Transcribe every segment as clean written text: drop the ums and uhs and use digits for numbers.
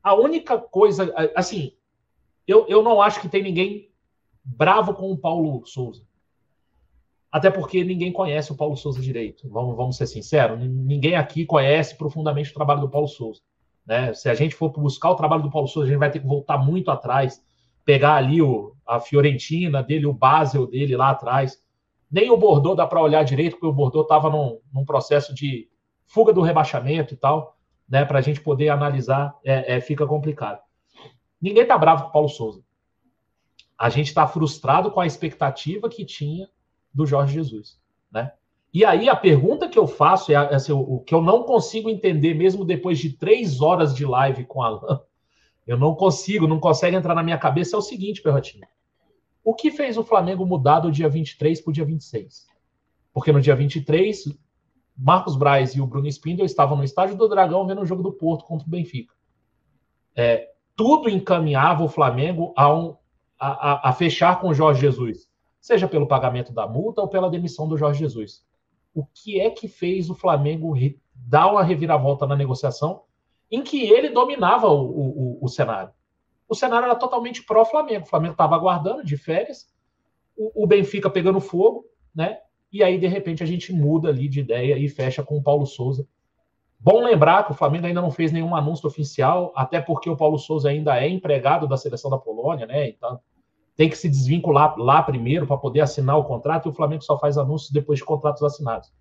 A única coisa, assim, eu não acho que tem ninguém bravo com o Paulo Souza. Até porque ninguém conhece o Paulo Souza direito. Vamos ser sinceros, ninguém aqui conhece profundamente o trabalho do Paulo Souza. Né? Se a gente for buscar o trabalho do Paulo Souza, a gente vai ter que voltar muito atrás, pegar ali a Fiorentina dele, o Basel dele lá atrás. Nem o Bordeaux dá para olhar direito, porque o Bordeaux estava num processo de fuga do rebaixamento e tal, né? Para a gente poder analisar, fica complicado. Ninguém está bravo com o Paulo Souza. A gente está frustrado com a expectativa que tinha do Jorge Jesus, né? E aí a pergunta que eu faço é assim, o que eu não consigo entender, mesmo depois de 3 horas de live com a Alan, eu não consegue entrar na minha cabeça, é o seguinte, Perrotinho. O que fez o Flamengo mudar do dia 23 para o dia 26? Porque no dia 23, Marcos Braz e o Bruno Spindel estavam no estádio do Dragão vendo o jogo do Porto contra o Benfica. Tudo encaminhava o Flamengo a fechar com o Jorge Jesus, seja pelo pagamento da multa ou pela demissão do Jorge Jesus. O que é que fez o Flamengo dar uma reviravolta na negociação em que ele dominava o cenário? O cenário era totalmente pró-Flamengo. O Flamengo estava aguardando de férias, o Benfica pegando fogo, né? E aí, de repente, a gente muda ali de ideia e fecha com o Paulo Souza. Bom lembrar que o Flamengo ainda não fez nenhum anúncio oficial, até porque o Paulo Souza ainda é empregado da seleção da Polônia, né? Então, tem que se desvincular lá primeiro para poder assinar o contrato, e o Flamengo só faz anúncios depois de contratos assinados.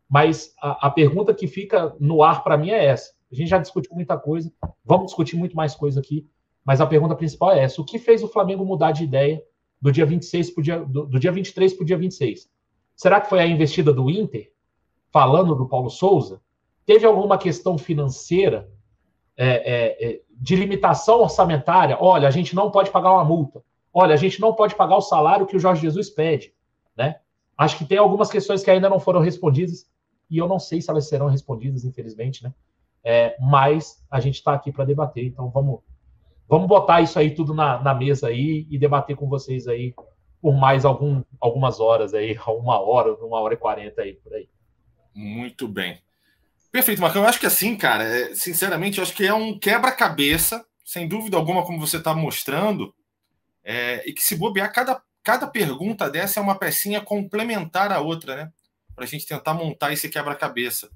Mas a pergunta que fica no ar para mim é essa. A gente já discutiu muita coisa, vamos discutir muito mais coisa aqui, mas a pergunta principal é essa. O que fez o Flamengo mudar de ideia do dia 26 do dia 23 para o dia 26? Será que foi a investida do Inter, falando do Paulo Souza? Teve alguma questão financeira, de limitação orçamentária? Olha, a gente não pode pagar uma multa. Olha, a gente não pode pagar o salário que o Jorge Jesus pede, né? Acho que tem algumas questões que ainda não foram respondidas, e eu não sei se elas serão respondidas, infelizmente, né? Mas a gente está aqui para debater, então vamos botar isso aí tudo na mesa aí e debater com vocês aí por mais algumas horas aí, 1h40 aí, por aí. Muito bem. Perfeito, Marcão. Eu acho que assim, cara, sinceramente, eu acho que é um quebra-cabeça, sem dúvida alguma, como você está mostrando, e que se bobear, cada pergunta dessa é uma pecinha complementar à outra, né? Para a gente tentar montar esse quebra-cabeça.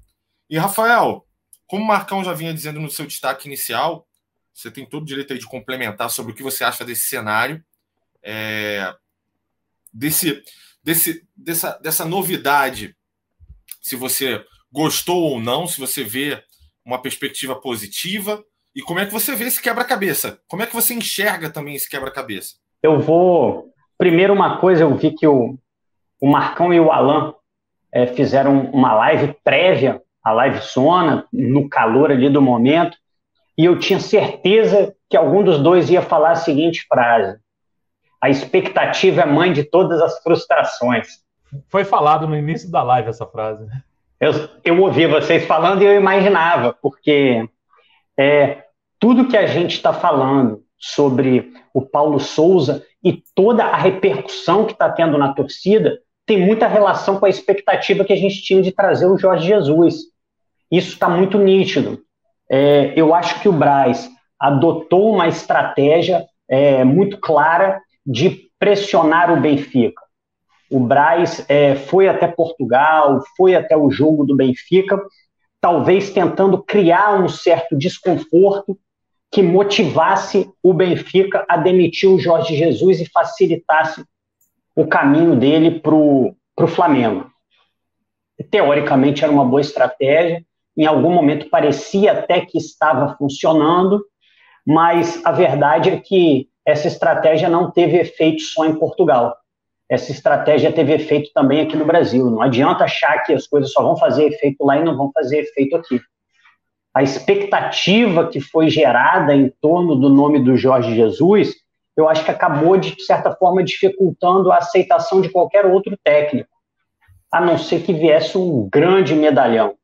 E, Rafael, como o Marcão já vinha dizendo no seu destaque inicial, você tem todo o direito aí de complementar sobre o que você acha desse cenário, dessa novidade, se você gostou ou não, se você vê uma perspectiva positiva, e como é que você vê esse quebra-cabeça? Como é que você enxerga também esse quebra-cabeça? Eu vou... Primeiro, uma coisa, eu vi que o Marcão e o Alan fizeram uma live prévia, a live zona, no calor ali do momento, e eu tinha certeza que algum dos dois ia falar a seguinte frase: a expectativa é mãe de todas as frustrações. Foi falado no início da live essa frase. Eu ouvi vocês falando e eu imaginava, porque tudo que a gente está falando sobre o Paulo Souza e toda a repercussão que está tendo na torcida tem muita relação com a expectativa que a gente tinha de trazer o Jorge Jesus. Isso está muito nítido. Eu acho que o Braz adotou uma estratégia muito clara de pressionar o Benfica. O Braz foi até Portugal, foi até o jogo do Benfica, talvez tentando criar um certo desconforto que motivasse o Benfica a demitir o Jorge Jesus e facilitasse o caminho dele para o Flamengo. Teoricamente era uma boa estratégia, em algum momento parecia até que estava funcionando, mas a verdade é que essa estratégia não teve efeito só em Portugal. Essa estratégia teve efeito também aqui no Brasil. Não adianta achar que as coisas só vão fazer efeito lá e não vão fazer efeito aqui. A expectativa que foi gerada em torno do nome do Jorge Jesus, eu acho que acabou, de certa forma, dificultando a aceitação de qualquer outro técnico, a não ser que viesse um grande medalhão.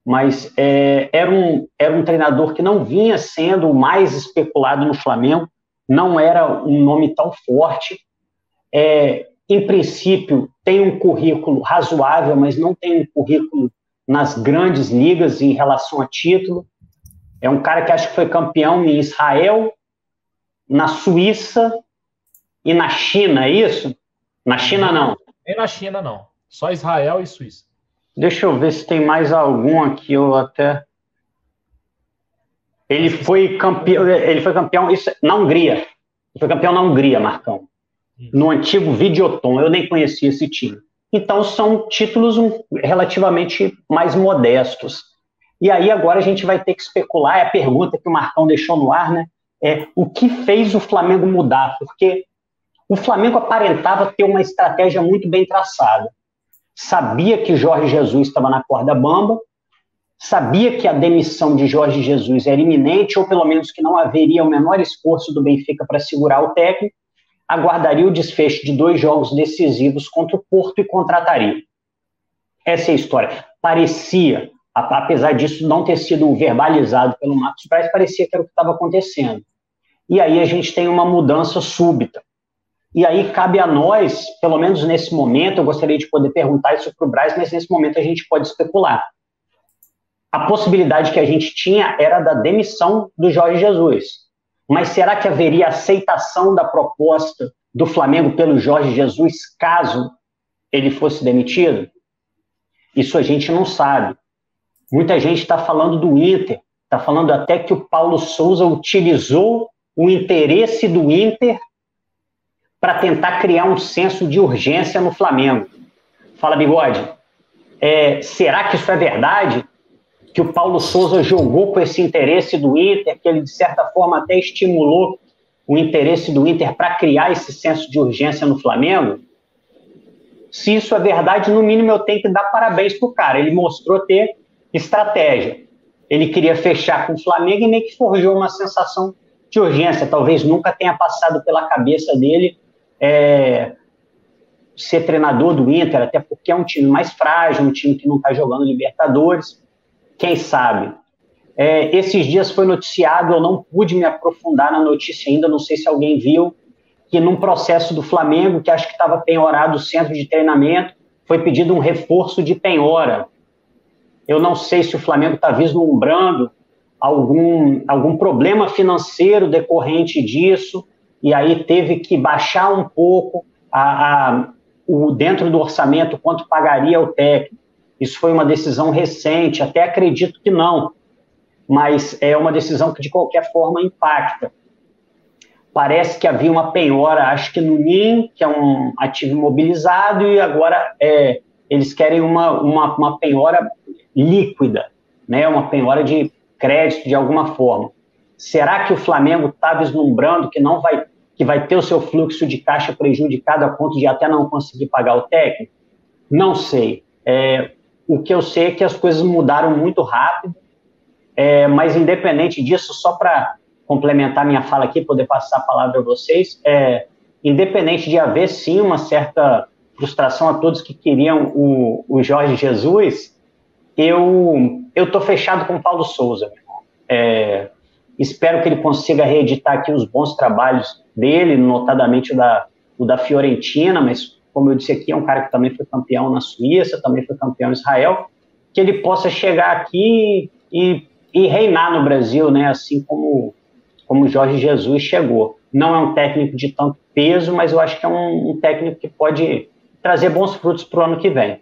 Mas era um treinador que não vinha sendo o mais especulado no Flamengo, não era um nome tão forte. Em princípio, tem um currículo razoável, mas não tem um currículo nas grandes ligas em relação a título. É um cara que acho que foi campeão em Israel, na Suíça e na China, é isso? Na China, não. Nem na China, não. Só Israel e Suíça. Deixa eu ver se tem mais algum aqui, eu até... Ele foi campeão isso, na Hungria. Ele foi campeão na Hungria, Marcão. No antigo Videoton. Eu nem conhecia esse time. Então, são títulos relativamente mais modestos. E aí, agora a gente vai ter que especular, é a pergunta que o Marcão deixou no ar, né? O que fez o Flamengo mudar? Porque o Flamengo aparentava ter uma estratégia muito bem traçada. Sabia que Jorge Jesus estava na corda bamba, sabia que a demissão de Jorge Jesus era iminente, ou pelo menos que não haveria o menor esforço do Benfica para segurar o técnico, aguardaria o desfecho de 2 jogos decisivos contra o Porto e contrataria. Essa é a história. Parecia, apesar disso não ter sido verbalizado pelo Marcos Braz, parecia que era o que estava acontecendo. E aí a gente tem uma mudança súbita. E aí cabe a nós, pelo menos nesse momento, eu gostaria de poder perguntar isso para o Braz, mas nesse momento a gente pode especular. A possibilidade que a gente tinha era da demissão do Jorge Jesus. Mas será que haveria aceitação da proposta do Flamengo pelo Jorge Jesus caso ele fosse demitido? Isso a gente não sabe. Muita gente está falando do Inter, está falando até que o Paulo Souza utilizou o interesse do Inter para tentar criar um senso de urgência no Flamengo. Fala, Bigode. Será que isso é verdade? Que o Paulo Souza jogou com esse interesse do Inter, que ele, de certa forma, até estimulou o interesse do Inter para criar esse senso de urgência no Flamengo? Se isso é verdade, no mínimo eu tenho que dar parabéns para o cara. Ele mostrou ter estratégia. Ele queria fechar com o Flamengo e meio que forjou uma sensação de urgência. Talvez nunca tenha passado pela cabeça dele ser treinador do Inter, até porque é um time mais frágil, um time que não está jogando Libertadores. Quem sabe? Esses dias foi noticiado, eu não pude me aprofundar na notícia ainda, não sei se alguém viu, que num processo do Flamengo, que acho que estava penhorado o centro de treinamento, foi pedido um reforço de penhora. Eu não sei se o Flamengo está vislumbrando algum problema financeiro decorrente disso, e aí teve que baixar um pouco dentro do orçamento quanto pagaria o técnico. Isso foi uma decisão recente, até acredito que não, mas é uma decisão que de qualquer forma impacta. Parece que havia uma penhora, acho que no NIM, que é um ativo imobilizado, e agora eles querem uma penhora líquida, né? Uma penhora de crédito de alguma forma. Será que o Flamengo está vislumbrando que vai ter o seu fluxo de caixa prejudicado a ponto de até não conseguir pagar o técnico? Não sei. O que eu sei é que as coisas mudaram muito rápido, mas independente disso, só para complementar minha fala aqui, poder passar a palavra a vocês, independente de haver sim uma certa frustração a todos que queriam o Jorge Jesus, eu estou fechado com o Paulo Souza. Espero que ele consiga reeditar aqui os bons trabalhos dele, notadamente o da Fiorentina, mas como eu disse aqui, é um cara que também foi campeão na Suíça, também foi campeão em Israel, que ele possa chegar aqui e reinar no Brasil, né? Assim como o Jorge Jesus chegou. Não é um técnico de tanto peso, mas eu acho que é um técnico que pode trazer bons frutos para o ano que vem.